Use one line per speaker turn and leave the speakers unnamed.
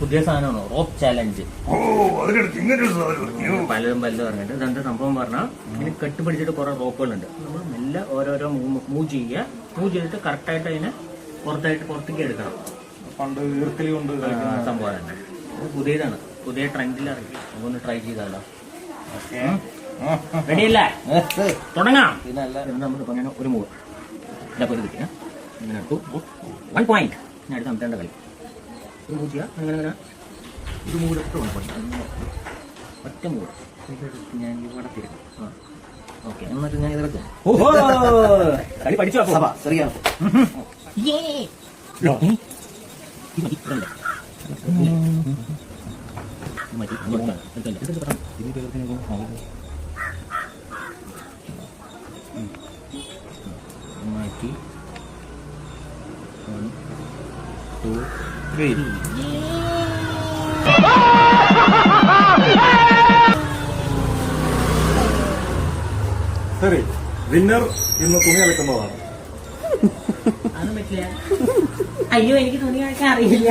പുതിയ സാധനമാണോ rope challenge? പലതും പറഞ്ഞിട്ട് ഇതെന്താ സംഭവം പറഞ്ഞാൽ ഇങ്ങനെ കെട്ടുപിടിച്ചിട്ട് കുറെ റോപ്പുകളുണ്ട്. നമ്മൾ മെല്ലെ ഓരോരോ മൂവ് ചെയ്യുക. മൂവ് ചെയ്തിട്ട് കറക്റ്റായിട്ട് അതിനെ പുറത്തേക്ക് എടുക്കണം.
പണ്ട് ഈർക്കലി കൊണ്ട്
സംഭവം തന്നെ പുതിയതാണ്, പുതിയ ട്രെൻഡിൽ ഇറങ്ങി. നമുക്കൊന്ന് ട്രൈ ചെയ്താലോ? റെഡിയല്ലേ? തുടങ്ങാം. നമ്മളിപ്പോ അങ്ങനെ ഒരു മൂവ് ഇതൊക്കെ ഒരു കിട്ടിയ ഇങ്ങനെ എടുത്തു 1 പോയിന്റ്. ഞാൻ അടുത്ത് അമ്പത്തേണ്ട കളി ഒരു മൂവ് ചെയ്യുക. അങ്ങനെ അങ്ങനെ ഒരു മൂവ് എടുത്ത് 1 പോയിന്റ്. ഒറ്റ മൂവ് ഞാൻ ഇവിടെ തിരിക്കും. ഓക്കെ, എന്നിട്ട് ഞാൻ ഇതിറക്കും. കളി പഠിച്ചു മാറ്റി 1 2 3.
ശരി, വിന്നർ ഇന്ന് തുണി അലക്കുന്നതാണ്.
അതൊന്നും പറ്റില്ല. അയ്യോ, എനിക്ക് തുണി അലക്കാൻ അറിയില്ല.